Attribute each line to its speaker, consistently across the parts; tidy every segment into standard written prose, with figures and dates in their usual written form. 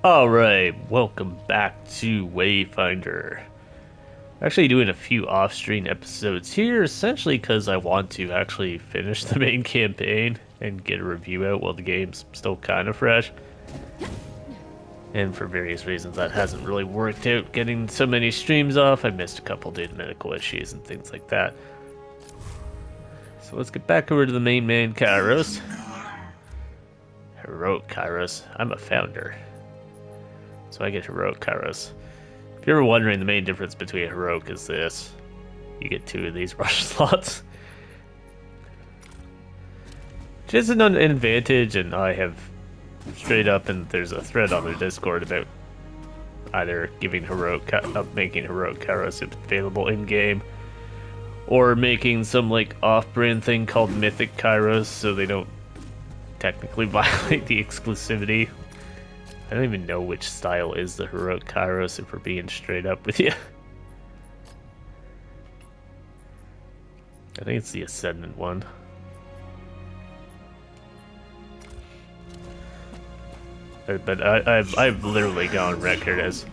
Speaker 1: Alright, welcome back to Wayfinder. Actually doing a few off-screen episodes here, essentially because I want to actually finish the main campaign and get a review out while the game's still kind of fresh. And for various reasons that hasn't really worked out, getting so many streams off. I missed a couple due to medical issues and things like that. So let's get back over to the main man, Kairos. Heroic Kairos. I'm a founder, so I get Heroic Kairos. If you're ever wondering, the main difference between Heroic is this. You get 2 of these rush slots. Which is an advantage, and I have straight up, and there's a thread on the Discord about either giving making Heroic Kairos available in-game, or making some, like, off-brand thing called Mythic Kairos, so they don't technically violate the exclusivity. I don't even know which style is the Heroic Kairos, if we're being straight up with you. I think it's the Ascendant one. But I've literally gone record as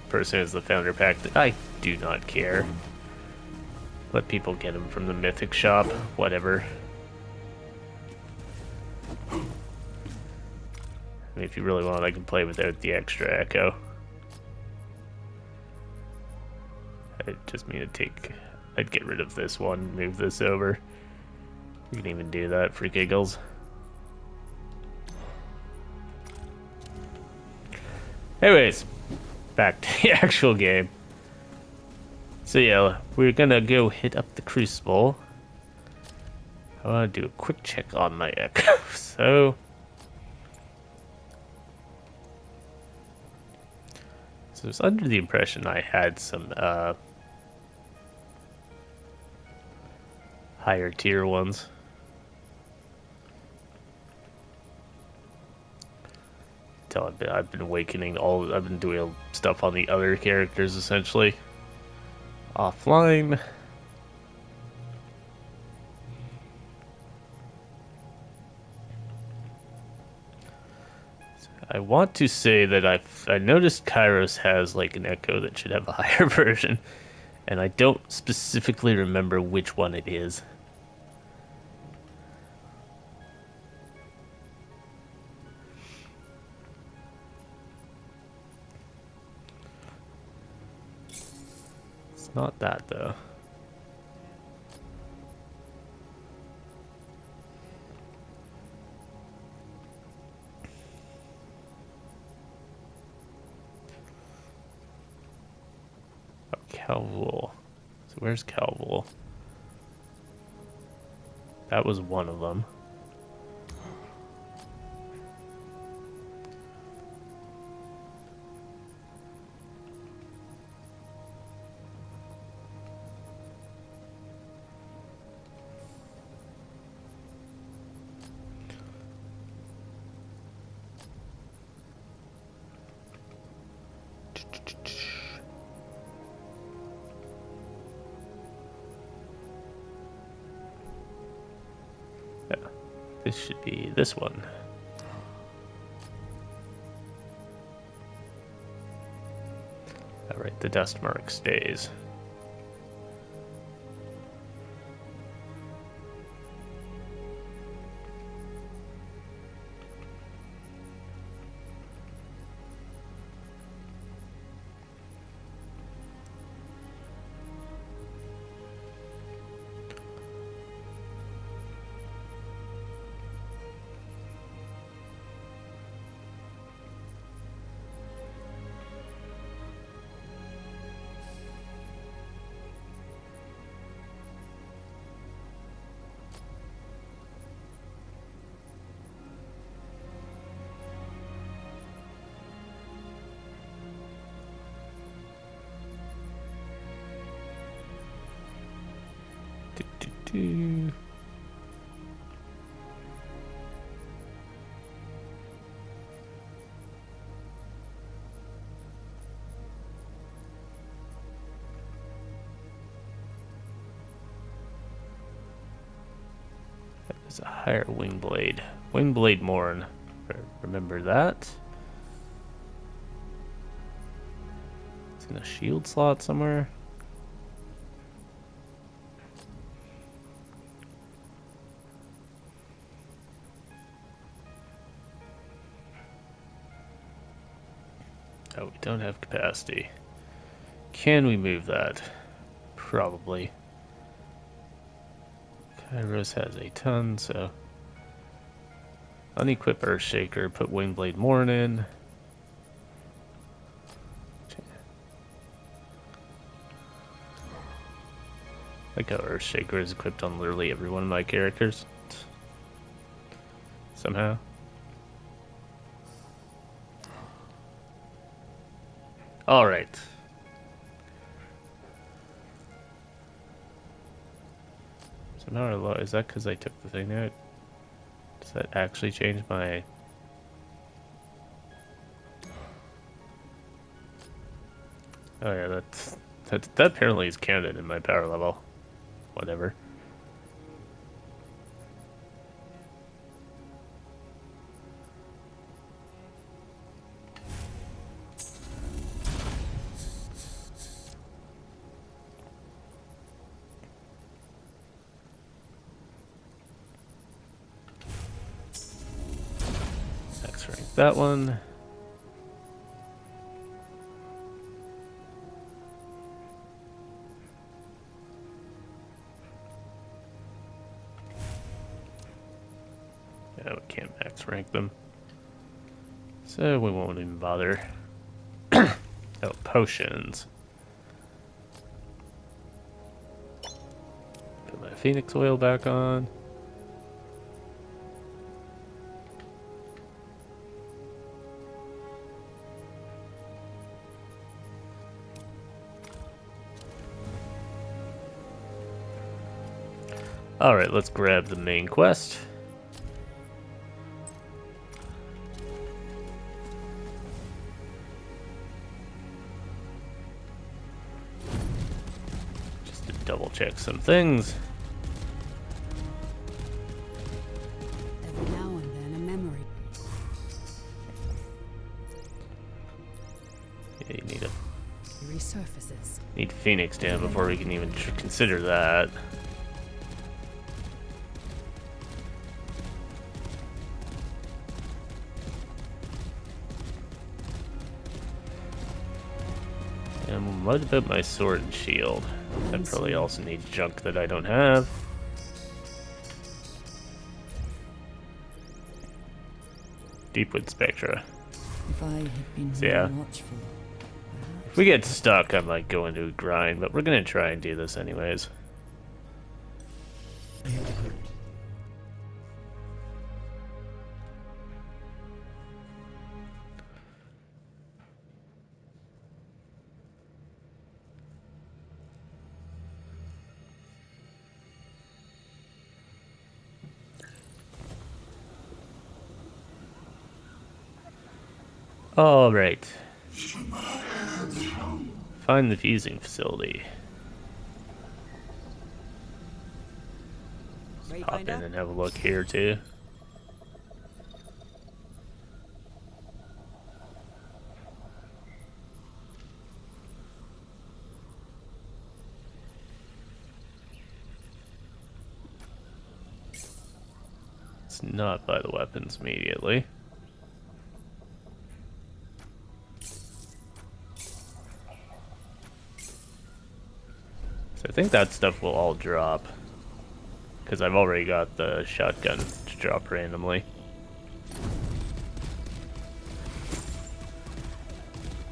Speaker 1: person as the founder pack. I do not care. Let people get them from the Mythic shop, whatever. I mean, if you really want, I can play without the extra echo. I just mean I'd get rid of this one, move this over. You can even do that for giggles. Anyways, back to the actual game. So yeah, we're gonna go hit up the Crucible. I wanna do a quick check on my echo. So I was under the impression I had some higher tier ones. I've been awakening I've been doing stuff on the other characters essentially. Offline. I want to say that I noticed Kairos has like an echo that should have a higher version, and I don't specifically remember which one it is. It's not that though. Calvul. So where's Calvul? That was one of them. Yeah, this should be this one. Alright, the dust mark stays. Do. There's a higher wing blade. Wing blade Morn. Remember that? It's in a shield slot somewhere. Oh, we don't have capacity. Can we move that? Probably. Kairos has a ton, so... Unequip Earthshaker, put Wingblade Morn in. Like how Earthshaker is equipped on literally every one of my characters. Somehow. Alright. Somehow, is that because I took the thing out? Does that actually change my... Oh yeah, that apparently is counted in my power level. Whatever. Max rank that one. Yeah, we can't max rank them. So we won't even bother. Oh, potions. Put my Phoenix oil back on. Alright, let's grab the main quest. Just to double check some things.
Speaker 2: Every now and then a memory.
Speaker 1: Yeah, you need a...
Speaker 2: It resurfaces.
Speaker 1: Need Phoenix down before we can even consider that. And what about my sword and shield? That probably also needs junk that I don't have. Deepwood Spectra.
Speaker 2: If I had been
Speaker 1: So, yeah.
Speaker 2: more watchful,
Speaker 1: If we get stuck, I might go into a grind, but we're gonna try and do this anyways. Alright. Find the fusing facility. Pop in and have a look here too. It's not by the weapons immediately. So I think that stuff will all drop. Because I've already got the shotgun to drop randomly.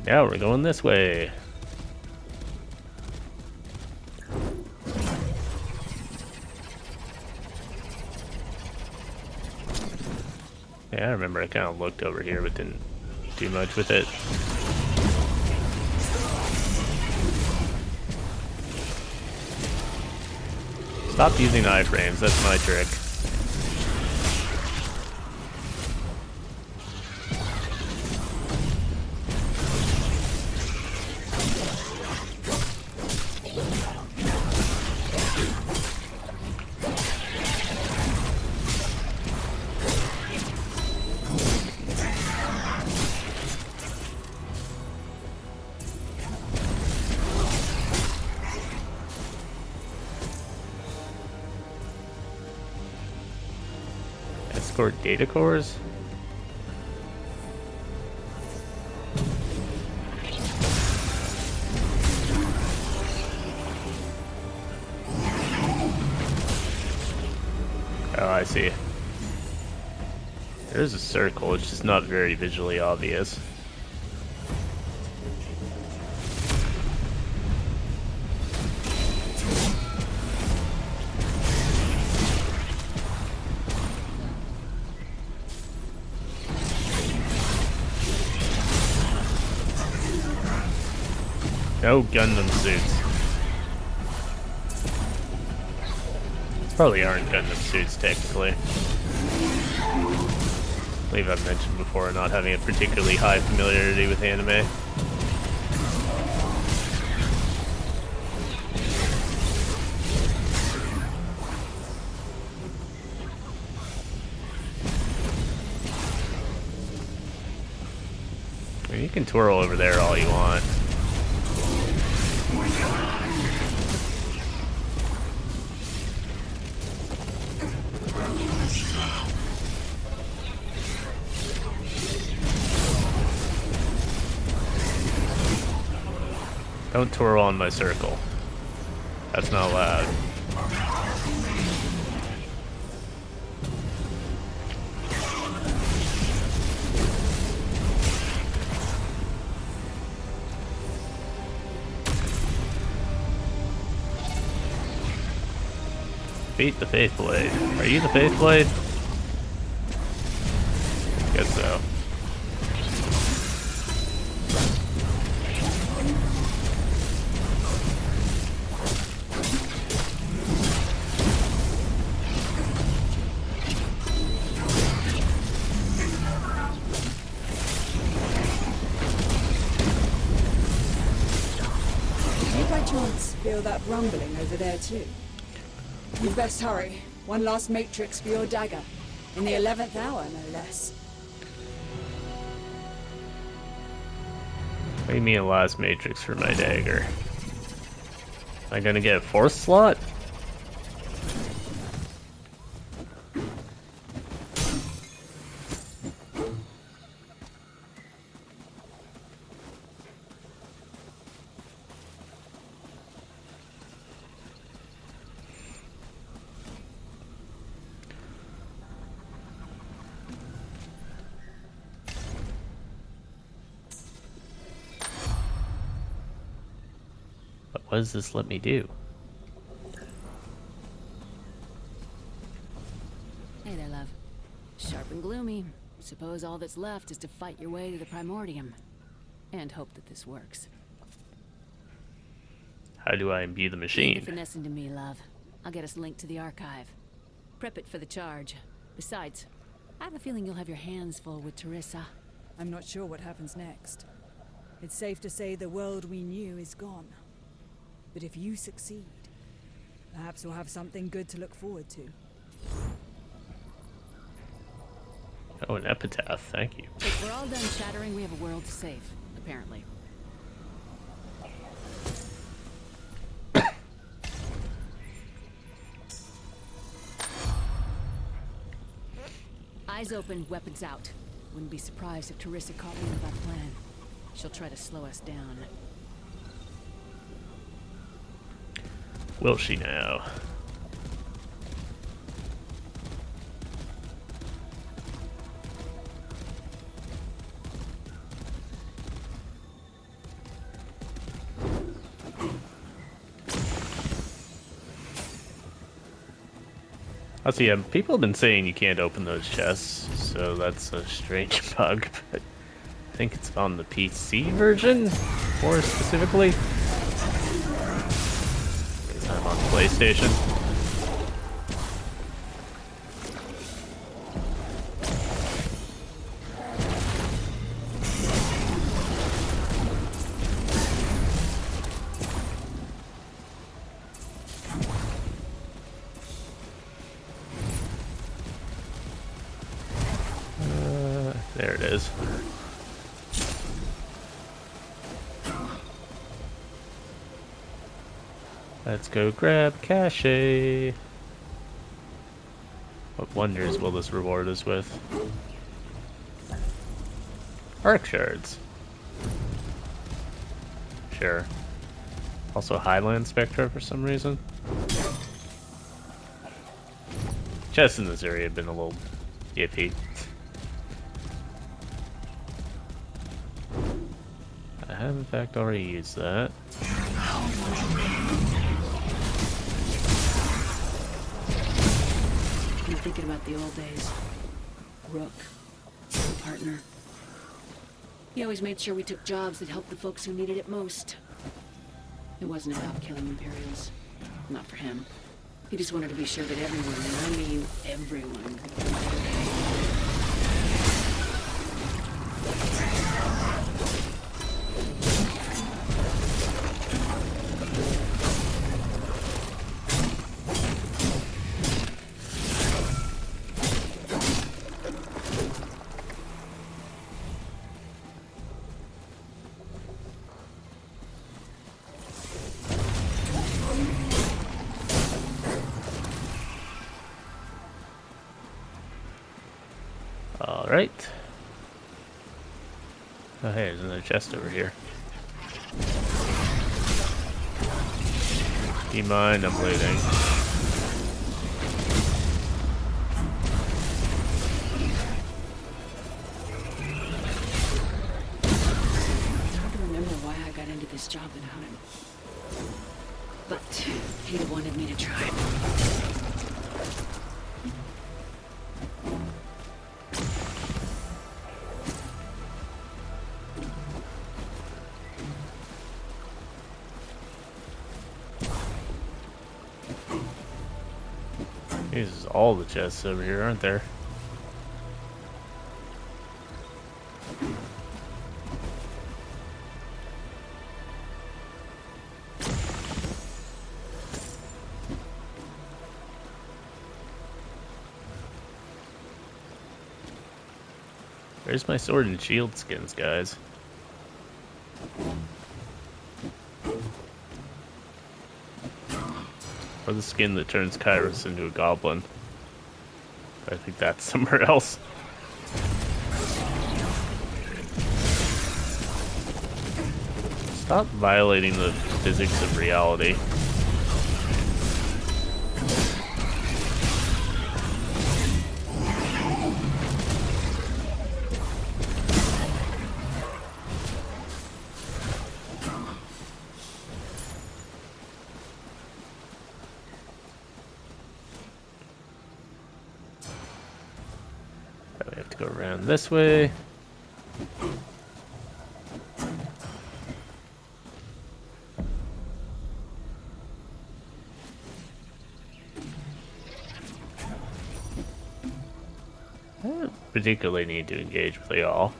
Speaker 1: Now we're going this way. Yeah, I remember I kind of looked over here but didn't do much with it. Stop using iframes, that's my trick. Discord data cores? Oh, I see. There's a circle, it's just not very visually obvious. No Gundam suits. Probably aren't Gundam suits, technically. I believe I've mentioned before not having a particularly high familiarity with anime. I mean, you can twirl over there all you want. Don't twirl on my circle. That's not allowed. Beat the Faith Blade. Are you the Faith Blade? Guess so.
Speaker 3: You by chance feel that rumbling over there too? You'd best hurry. One last matrix for your dagger. In the 11th hour, no less.
Speaker 1: What do you mean a last matrix for my dagger? Am I gonna get a fourth slot? What does this let me do?
Speaker 2: Hey there, love. Sharp and gloomy. Suppose all that's left is to fight your way to the Primordium. And hope that this works.
Speaker 1: How do I imbue the machine?
Speaker 2: Leave the finessing to me, love. I'll get us linked to the archive. Prep it for the charge. Besides, I have a feeling you'll have your hands full with Teresa.
Speaker 3: I'm not sure what happens next. It's safe to say the world we knew is gone. But if you succeed, perhaps we'll have something good to look forward to.
Speaker 1: Oh, an epitaph, thank you.
Speaker 2: If we're all done chattering, we have a world to save, apparently. Eyes open, weapons out. Wouldn't be surprised if Teresa caught me with our plan. She'll try to slow us down.
Speaker 1: Will she now? I see. People have been saying you can't open those chests, so that's a strange bug. But I think it's on the PC version, more specifically. Because I'm on PlayStation. There it is. Let's go grab Cache. What wonders will this reward us with? Arc shards. Sure. Also Highland Spectra for some reason. Chests in this area have been a little iffy. I have in fact already used that.
Speaker 2: I'm thinking about the old days. Rook, partner. He always made sure we took jobs that helped the folks who needed it most. It wasn't about killing Imperials. Not for him. He just wanted to be sure that everyone, and I mean everyone, could be
Speaker 1: Alright. Oh hey, there's another chest over here. Do you mind? I'm looting.
Speaker 2: It's hard to remember why I got into this job without him. But he wanted me to try.
Speaker 1: These is all the chests over here, aren't there? Where's my sword and shield skins, guys? Or the skin that turns Kairos into a goblin. I think that's somewhere else. Stop violating the physics of reality. We have to go around this way. I don't particularly need to engage with y'all.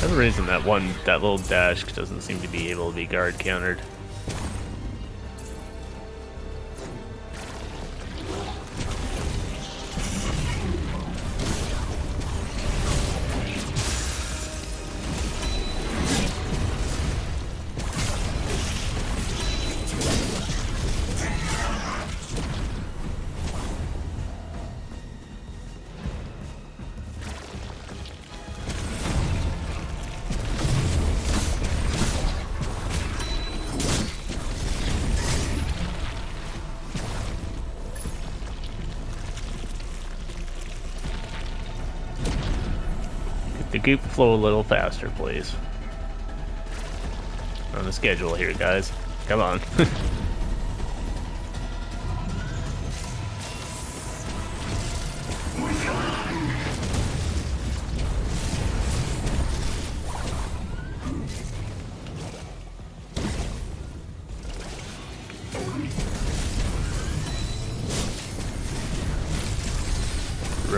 Speaker 1: For some reason that little dash doesn't seem to be able to be guard countered. The goop flow a little faster, please. On the schedule here, guys. Come on.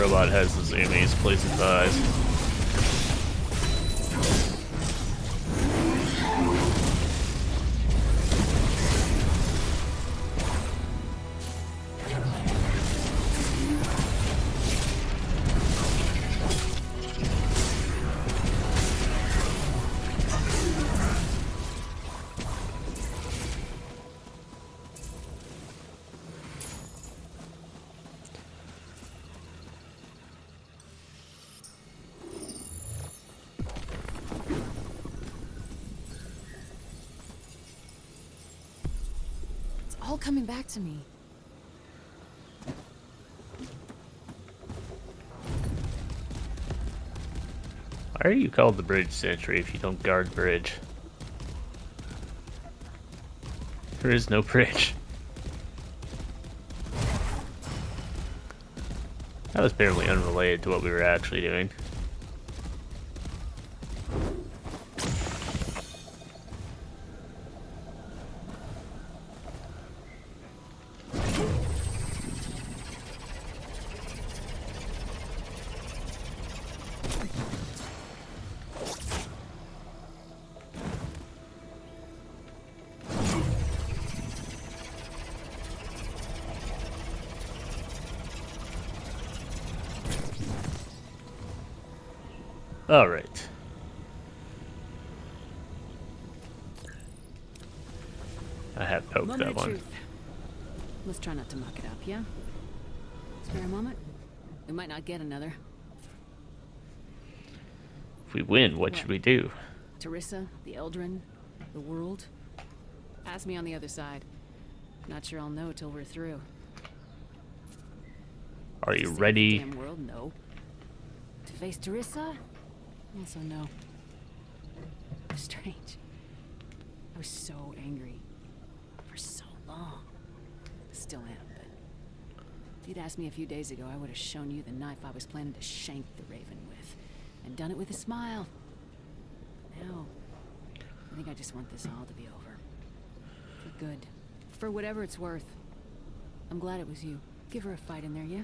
Speaker 1: robot has the zoomies, please advise.
Speaker 2: It's all coming back to me.
Speaker 1: Why are you called the bridge sentry if you don't guard bridge? There is no bridge. That was barely unrelated to what we were actually doing. Alright. I have poked
Speaker 2: Moment
Speaker 1: that
Speaker 2: of
Speaker 1: one.
Speaker 2: truth. Let's try not to muck it up, yeah? Spare a moment? We might not get another.
Speaker 1: If we win, what should we do?
Speaker 2: Teresa, the Eldrin, the world. Ask me on the other side. Not sure I'll know till we're through.
Speaker 1: Are you
Speaker 2: To save the
Speaker 1: ready?
Speaker 2: damn world, no. To face Teresa? Also no. It was strange. I was so angry. For so long. Still am, but... If you'd asked me a few days ago, I would have shown you the knife I was planning to shank the Raven with. And done it with a smile. Now, I think I just want this all to be over. For good. For whatever it's worth. I'm glad it was you. Give her a fight in there, yeah?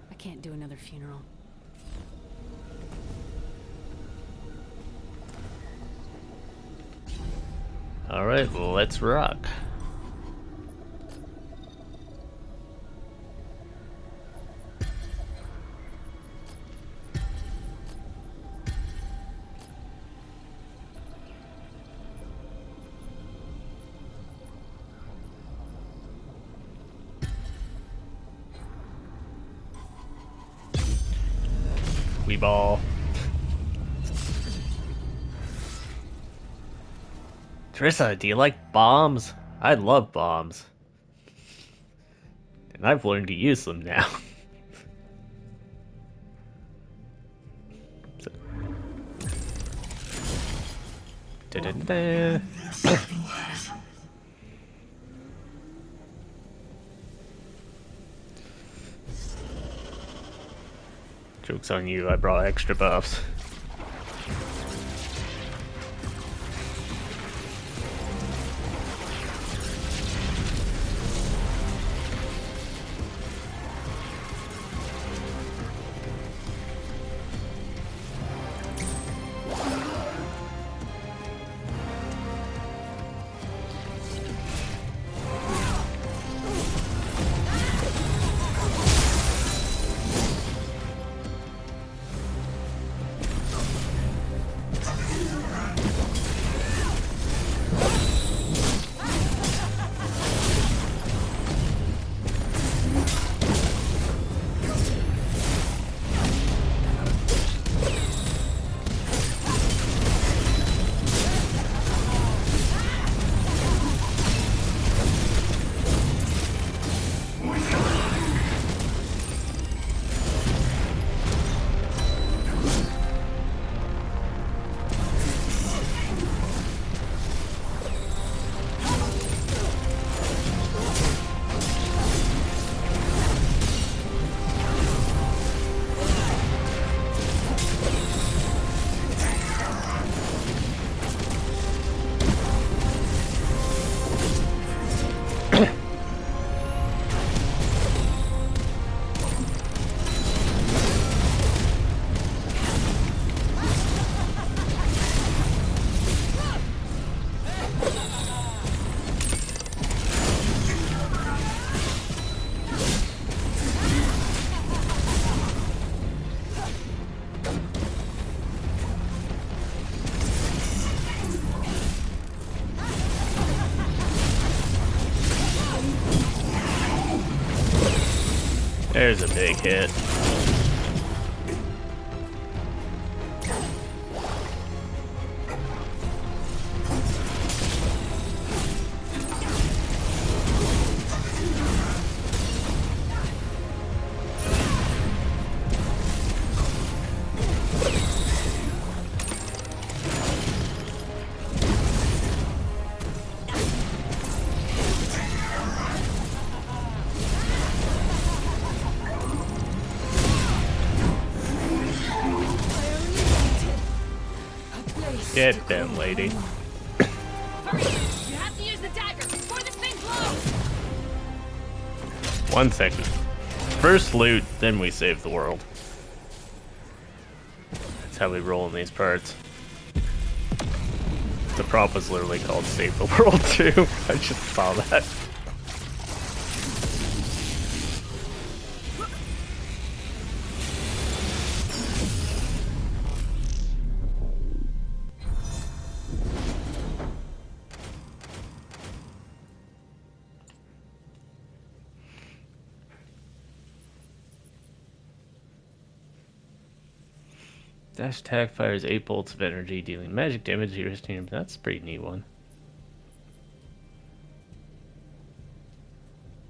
Speaker 2: I can't do another funeral.
Speaker 1: Alright, well, let's rock. We ball. Trissa, do you like bombs? I love bombs. And I've learned to use them now. So. Da-da-da. Joke's on you, I brought extra buffs. There's a big hit. Get them, lady.
Speaker 2: Hurry! You have to use the dagger before this thing blows!
Speaker 1: 1 second. First loot, then we save the world. That's how we roll in these parts. The prop was literally called Save the World too. I just saw that. Dash attack fires 8 bolts of energy, dealing magic damage to your team. That's a pretty neat one.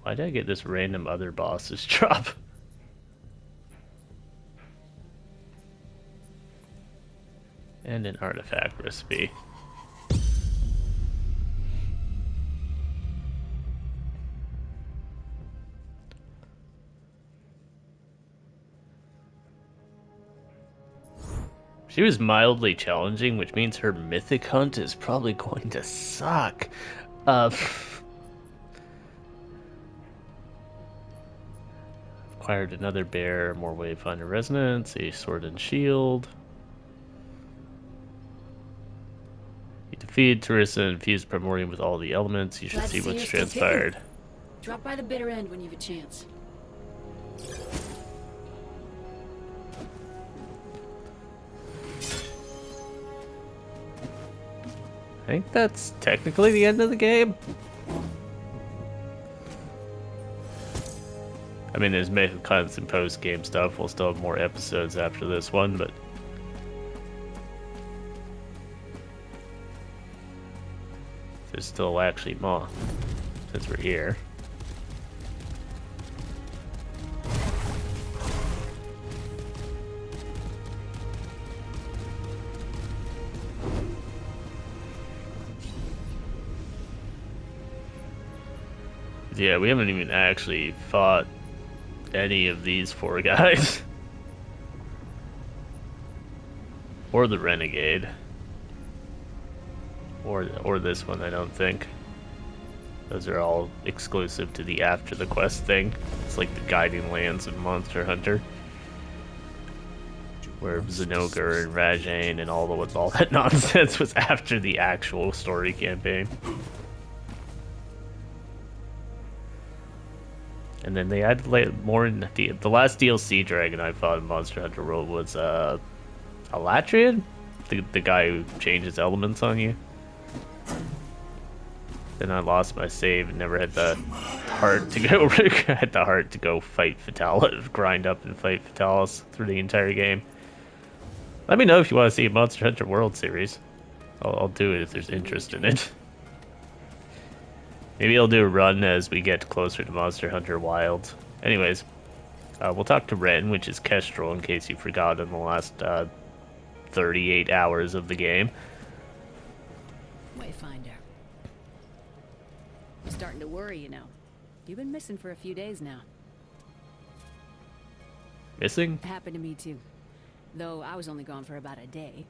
Speaker 1: Why did I get this random other boss's drop? And an artifact recipe. She was mildly challenging, which means her mythic hunt is probably going to suck. Acquired another bear, more Wayfinder resonance, a sword and shield. You defeated Teresa and infused Primordium with all the elements. You should see what's transpired.
Speaker 2: Drop by the bitter end when you have a chance.
Speaker 1: I think that's technically the end of the game. I mean, there's method cuts and post-game stuff. We'll still have more episodes after this one, but there's still actually more since we're here. Yeah, we haven't even actually fought any of these 4 guys. Or the Renegade. Or this one, I don't think. Those are all exclusive to the After the Quest thing. It's like the Guiding Lands of Monster Hunter. Where Zenogre and Rajane and all that nonsense was after the actual story campaign. And then they added more in the last DLC dragon I fought in Monster Hunter World was Alatrian? The guy who changes elements on you. Then I lost my save and never had the heart to go fight Fatalis, grind up and fight Fatalis through the entire game. Let me know if you want to see a Monster Hunter World series. I'll do it if there's interest in it. Maybe I'll do a run as we get closer to Monster Hunter Wilds. Anyways, we'll talk to Ren, which is Kestrel, in case you forgot in the last 38 hours of the game.
Speaker 2: Wayfinder. I'm starting to worry, you know. You've been missing for a few days now.
Speaker 1: Missing?
Speaker 2: It happened to me too. Though I was only gone for about a day.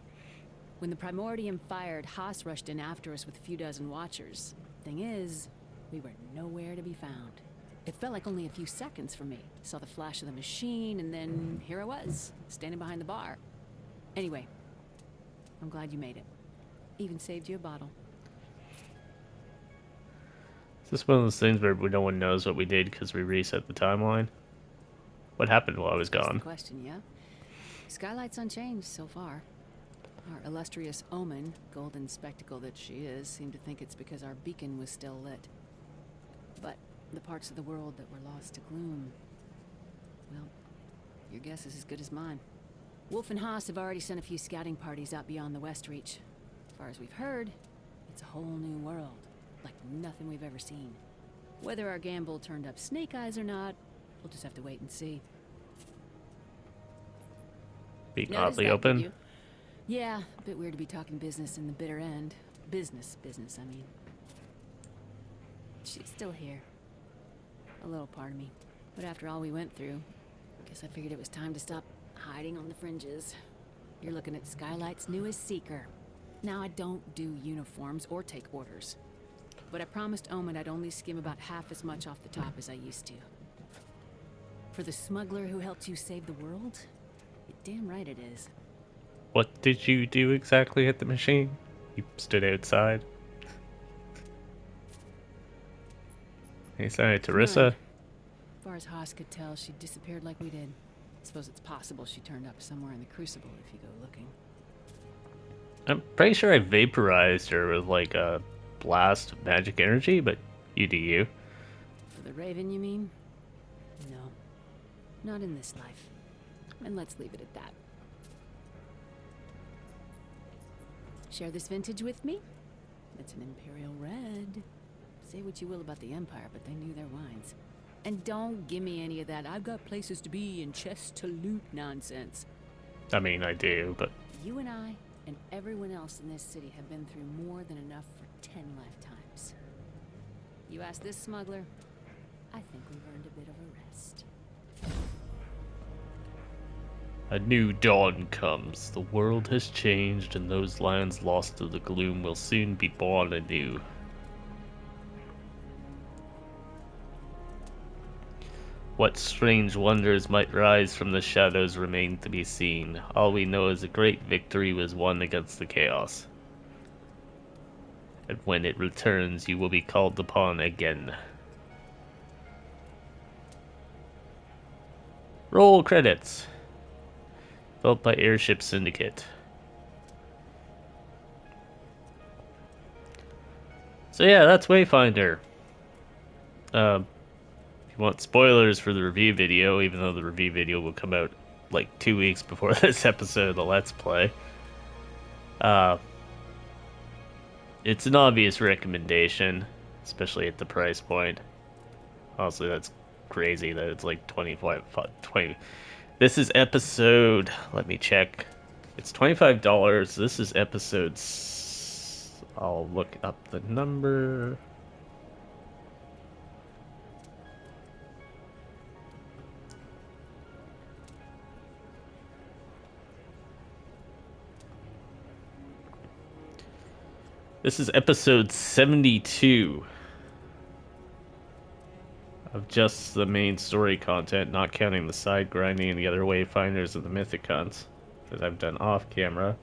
Speaker 2: When the Primordium fired, Haas rushed in after us with a few dozen watchers. Thing is, we were nowhere to be found. It felt like only a few seconds for me. Saw the flash of the machine, and then here I was, standing behind the bar. Anyway, I'm glad you made it. Even saved you a bottle.
Speaker 1: Is this one of those things where no one knows what we did because we reset the timeline? What happened while I was
Speaker 2: That's
Speaker 1: gone?
Speaker 2: the question, yeah? Skylight's unchanged so far. Our illustrious Omen, golden spectacle that she is, seemed to think it's because our beacon was still lit. But the parts of the world that were lost to gloom, Your guess is as good as mine. Wolf and Haas have already sent a few scouting parties out beyond the West Reach. As far as we've heard, it's a whole new world, like nothing we've ever seen. Whether our gamble turned up snake eyes or not, we'll just have to wait and see.
Speaker 1: Being
Speaker 2: Notice
Speaker 1: oddly
Speaker 2: that, did
Speaker 1: open.
Speaker 2: you? Yeah, a bit weird to be talking business in the bitter end. Business, I mean. She's still here. A little part of me. But after all we went through, guess I figured it was time to stop hiding on the fringes. You're looking at Skylight's newest seeker. Now, I don't do uniforms or take orders. But I promised Omen I'd only skim about half as much off the top as I used to. For the smuggler who helped you save the world? You're damn right it is.
Speaker 1: What did you do exactly at the machine? You stood outside. Hey, sorry, Teresa.
Speaker 2: As far as Haas could tell, she disappeared like we did. Suppose it's possible she turned up somewhere in the Crucible if you go looking.
Speaker 1: I'm pretty sure I vaporized her with like a blast of magic energy, but you do you.
Speaker 2: For the Raven, you mean? No. Not in this life. And let's leave it at that. Share this vintage with me? It's an Imperial Red. Say what you will about the Empire, but they knew their wines. And don't give me any of that "I've got places to be and chests to loot" nonsense.
Speaker 1: I mean, I do, but
Speaker 2: You and I, and everyone else in this city have been through more than enough for 10 lifetimes. You ask this smuggler, I think we've earned a bit of a rest.
Speaker 1: a new dawn comes. The world has changed, and those lands lost to the gloom will soon be born anew. What strange wonders might rise from the shadows remain to be seen. All we know is a great victory was won against the chaos. And when it returns, you will be called upon again. Roll credits. Built by Airship Syndicate. So yeah, that's Wayfinder. If you want spoilers for the review video, even though the review video will come out like 2 weeks before this episode of the Let's Play, it's an obvious recommendation, especially at the price point. Honestly, that's crazy that it's like 20. This is episode, let me check. It's $25. This is episode, I'll look up the number. This is episode 72 of just the main story content, not counting the side grinding and the other Wayfinders and the Mythicons that I've done off camera.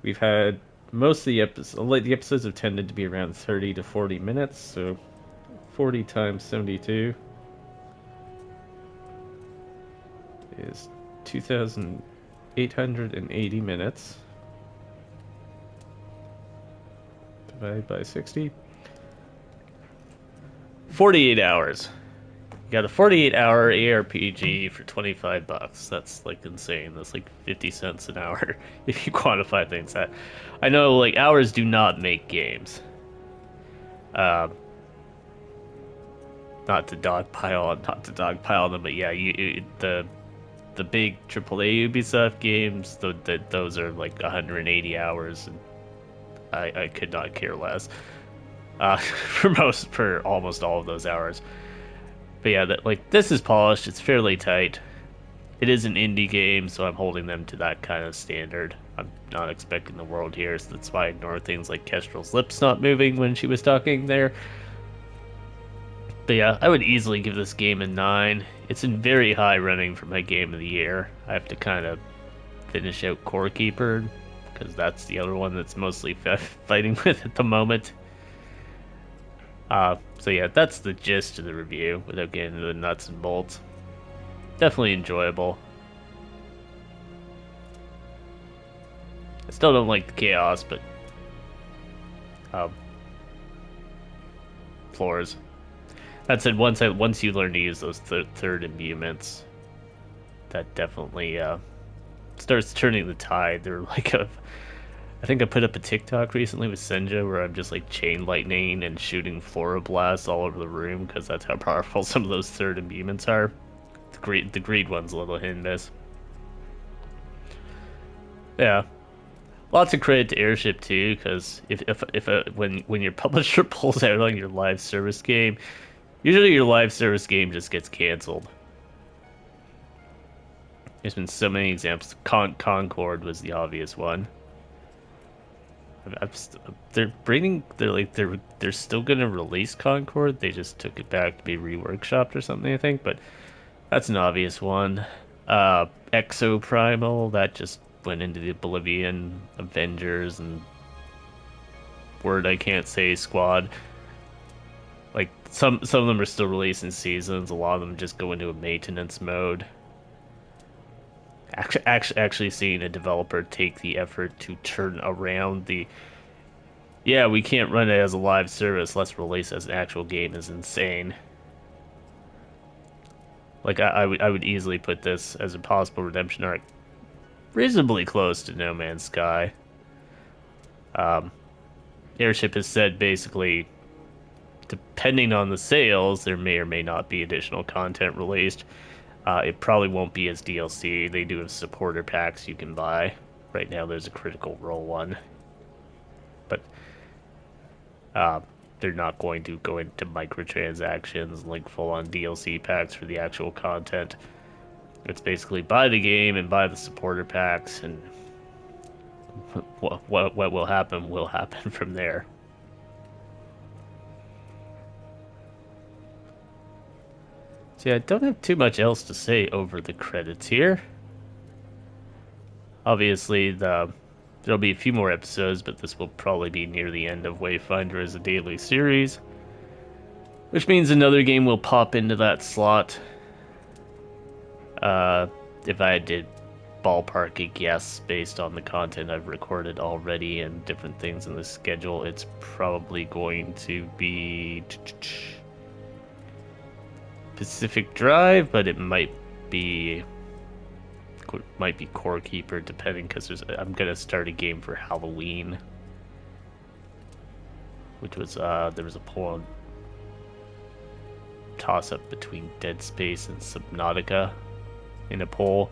Speaker 1: We've had most of the episodes have tended to be around 30 to 40 minutes, so 40 times 72 is 2,880 minutes. Divided by 60. 48 hours. You got a 48-hour ARPG for $25. That's like insane. That's like 50 cents an hour if you quantify things that. I know like hours do not make games. Not to dogpile them, but yeah, the big AAA Ubisoft games, those are like 180 hours, and I could not care less. For almost all of those hours. But yeah, this is polished. It's fairly tight. It is an indie game, so I'm holding them to that kind of standard. I'm not expecting the world here, so that's why I ignore things like Kestrel's lips not moving when she was talking there. But yeah, I would easily give this game a 9. It's in very high running for my game of the year. I have to kind of finish out Core Keeper, because that's the other one that's mostly fighting with at the moment. So yeah, that's the gist of the review, without getting into the nuts and bolts. Definitely enjoyable. I still don't like the chaos, but floors. That said, once you learn to use those third imbuments, that definitely starts turning the tide. They're like I think I put up a TikTok recently with Senja where I'm just like chain lightning and shooting flora all over the room because that's how powerful some of those third imbuements are. The greed one's a little hit and miss. Yeah, lots of credit to Airship too, because when your publisher pulls out on your live service game, usually your live service game just gets canceled. There's been so many examples. Concord was the obvious one. They're bringing. They're still gonna release Concord. They just took it back to be reworkshopped or something, I think. But that's an obvious one. Exo Primal that just went into the Oblivion Avengers and word I can't say squad. Like some of them are still releasing seasons. A lot of them just go into a maintenance mode. Actually seeing a developer take the effort to turn around the yeah, we can't run it as a live service, let's release it as an actual game is insane. Like I would easily put this as a possible redemption arc reasonably close to No Man's Sky. Um, Airship has said basically, depending on the sales, there may or may not be additional content released. It probably won't be as DLC. They do have supporter packs you can buy. Right now there's a Critical Role one. But they're not going to go into microtransactions, like full-on DLC packs for the actual content. It's basically buy the game and buy the supporter packs, and what will happen from there. So yeah, I don't have too much else to say over the credits here. Obviously, there'll be a few more episodes, but this will probably be near the end of Wayfinder as a daily series, which means another game will pop into that slot. If I did ballpark a guess based on the content I've recorded already and different things in the schedule, it's probably going to be Pacific Drive, but it might be Core Keeper, depending, because I'm gonna start a game for Halloween, which was there was a toss up between Dead Space and Subnautica in a poll.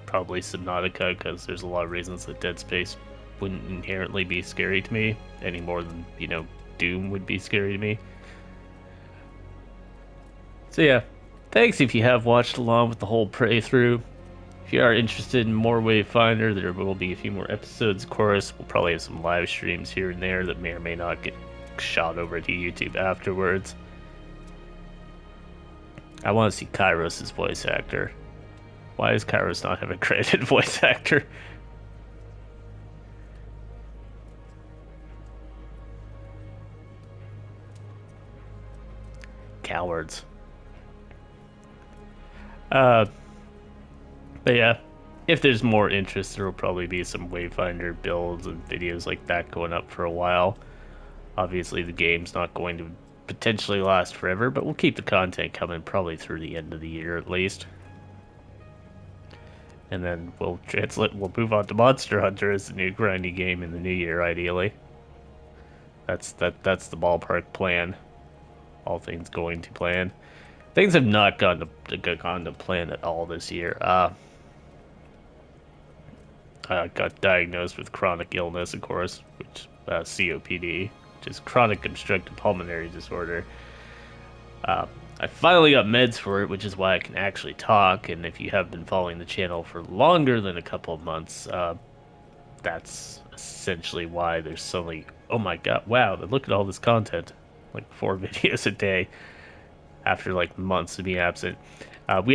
Speaker 1: Probably Subnautica, because there's a lot of reasons that Dead Space wouldn't inherently be scary to me any more than, you know, Doom would be scary to me. So yeah, thanks if you have watched along with the whole playthrough. If you are interested in more Wayfinder, there will be a few more episodes, of course. We'll probably have some live streams here and there that may or may not get shot over to YouTube afterwards. I want to see Kairos' voice actor. Why does Kairos not have a credited voice actor? Cowards. But yeah, if there's more interest, there will probably be some Wayfinder builds and videos like that going up for a while. Obviously, the game's not going to potentially last forever, but we'll keep the content coming probably through the end of the year at least. And then we'll move on to Monster Hunter as the new grindy game in the new year, ideally. That's the ballpark plan. All things going to plan. Things have not gone to plan at all this year. I got diagnosed with chronic illness, of course, which COPD, which is chronic obstructive pulmonary disorder. I finally got meds for it, which is why I can actually talk. And if you have been following the channel for longer than a couple of months, that's essentially why there's suddenly, oh my god, wow, look at all this content, like 4 videos a day after like months of being absent. I'm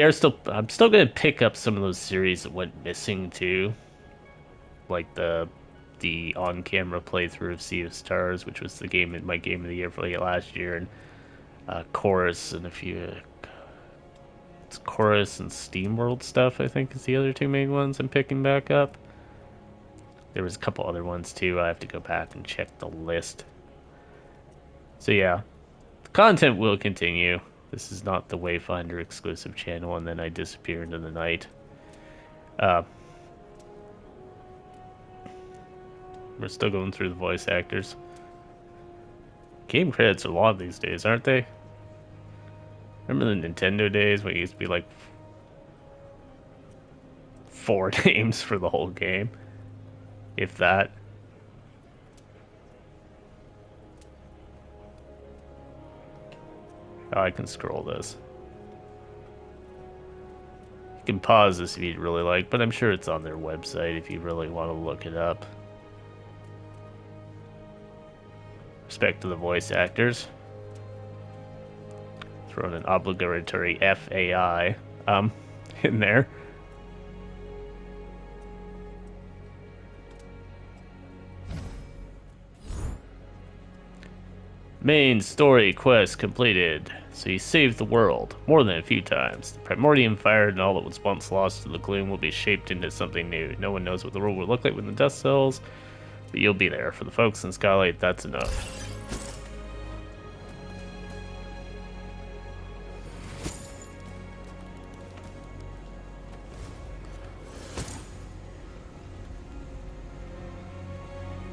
Speaker 1: still gonna pick up some of those series that went missing too, like the on-camera playthrough of Sea of Stars, which was my game of the year for like last year, and Chorus and a few. It's Chorus and SteamWorld stuff, I think, is the other two main ones I'm picking back up. There was a couple other ones too. I have to go back and check the list. So yeah, the content will continue. This is not the Wayfinder exclusive channel, and then I disappear into the night. Uh, we're still going through the voice actors. Game credits are long these days, aren't they? Remember the Nintendo days when it used to be like 4 names for the whole game? If that. Oh, I can scroll this. You can pause this if you'd really like, but I'm sure it's on their website if you really want to look it up. Respect to the voice actors. Throw in an obligatory FAI in there. Main story quest completed. So you saved the world, more than a few times. The Primordium fired and all that was once lost to the gloom will be shaped into something new. No one knows what the world will look like when the dust settles, but you'll be there. For the folks in Skylight, that's enough.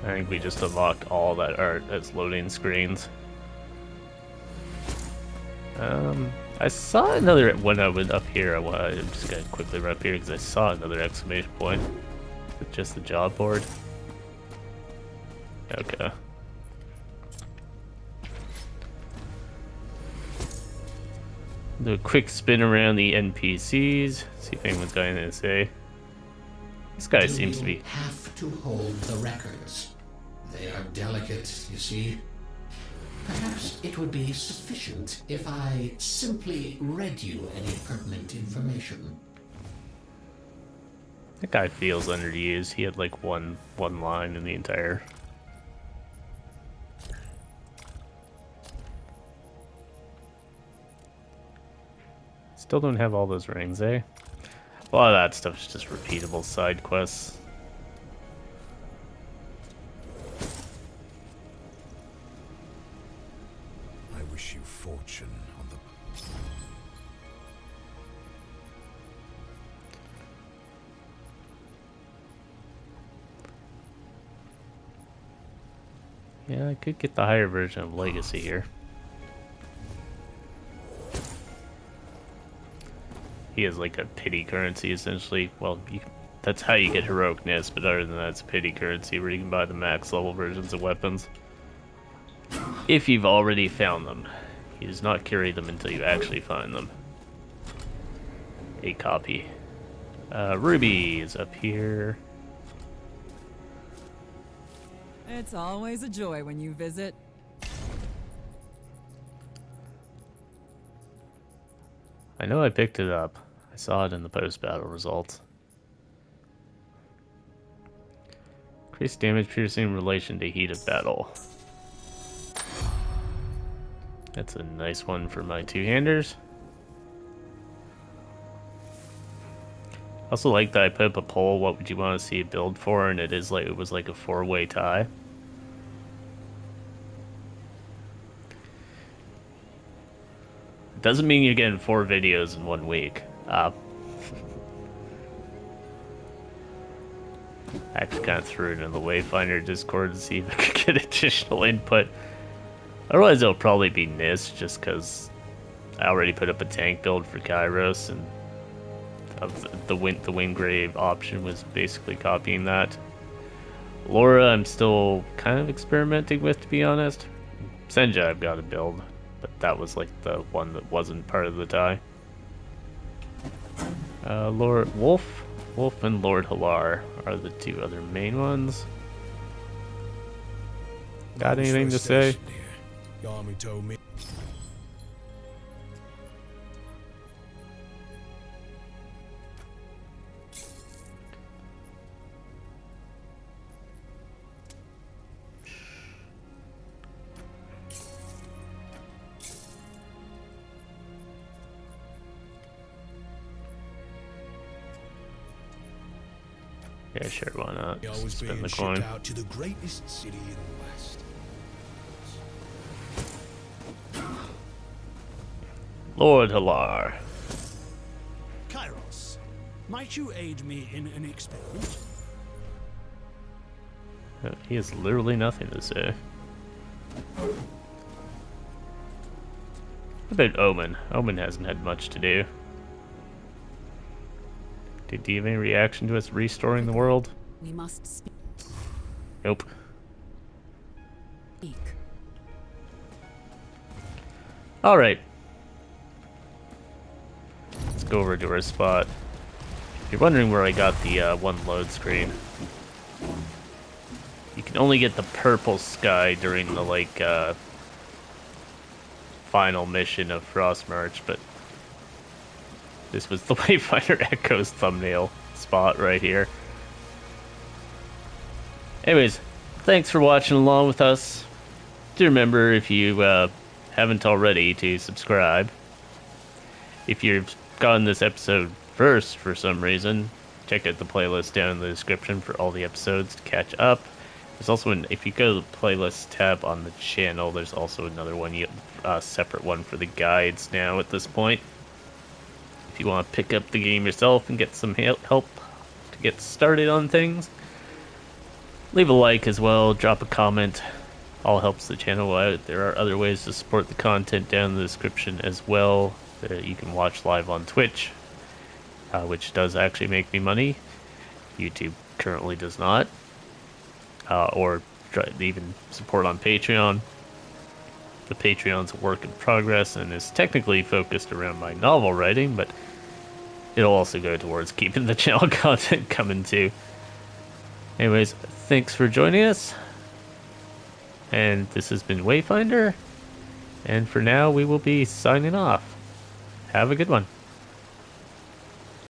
Speaker 1: I think we just unlocked all that art as loading screens. I saw another, when I went up here, I'm just gonna quickly run up here because I saw another exclamation point with just the job board. Okay. Do a quick spin around the NPCs, see if anyone's got anything to say. This guy seems to be...
Speaker 4: have to hold the records. They are delicate, you see. Perhaps it would be sufficient if I simply read you any pertinent information.
Speaker 1: That guy feels underused. He had like one line in the entire... Still don't have all those rings, eh? A lot of that stuff's just repeatable side quests.
Speaker 5: I wish you fortune on the...
Speaker 1: Yeah, I could get the higher version of Legacy here. He has like a pity currency essentially. Well, that's how you get heroicness, but other than that, it's pity currency where you can buy the max level versions of weapons. If you've already found them. He does not carry them until you actually find them. A copy. Ruby is up here.
Speaker 3: It's always a joy when you visit.
Speaker 1: I know I picked it up. I saw it in the post-battle results. Increased damage piercing in relation to heat of battle. That's a nice one for my two-handers. Also like that I put up a poll, what would you want to see a build for, and it was like a 4-way tie. Doesn't mean you're getting 4 videos in 1 week. I actually kind of threw it in the Wayfinder Discord to see if I could get additional input. Otherwise, it'll probably be NIS, just because I already put up a tank build for Kairos, and the Windgrave option was basically copying that. Laura, I'm still kind of experimenting with, to be honest. Senja, I've got to build, but that was like the one that wasn't part of the tie. Lord Wolf and Lord Halar are the 2 other main ones. Got anything to say?
Speaker 5: The army told me.
Speaker 1: Yeah, sure, why not?
Speaker 5: I was
Speaker 1: Spin
Speaker 5: being
Speaker 1: the
Speaker 5: shipped
Speaker 1: coin.
Speaker 5: out to the greatest city in the West.
Speaker 1: Lord Halar.
Speaker 6: Kairos, might you aid me in an experiment?
Speaker 1: He has literally nothing to say. What about Omen? Omen hasn't had much to do. Did you have any reaction to us restoring the world?
Speaker 2: We must speak.
Speaker 1: Nope. Alright. Let's go over to our spot. If you're wondering where I got the one load screen, you can only get the purple sky during the, like, final mission of Frostmarch, but this was the Wayfinder Echoes thumbnail spot right here. Anyways, thanks for watching along with us. Do remember, if you haven't already, to subscribe. If you've gotten this episode first for some reason, check out the playlist down in the description for all the episodes to catch up. There's also if you go to the playlist tab on the channel, there's also another one, separate one for the guides now at this point. If you want to pick up the game yourself and get some help to get started on things, leave a like as well, drop a comment. All helps the channel out. There are other ways to support the content down in the description as well. You can watch live on Twitch, which does actually make me money. YouTube currently does not. Or even support on Patreon. The Patreon's a work in progress and is technically focused around my novel writing, but it'll also go towards keeping the channel content coming too. Anyways, thanks for joining us. And this has been Wayfinder. And for now, we will be signing off. Have a good one.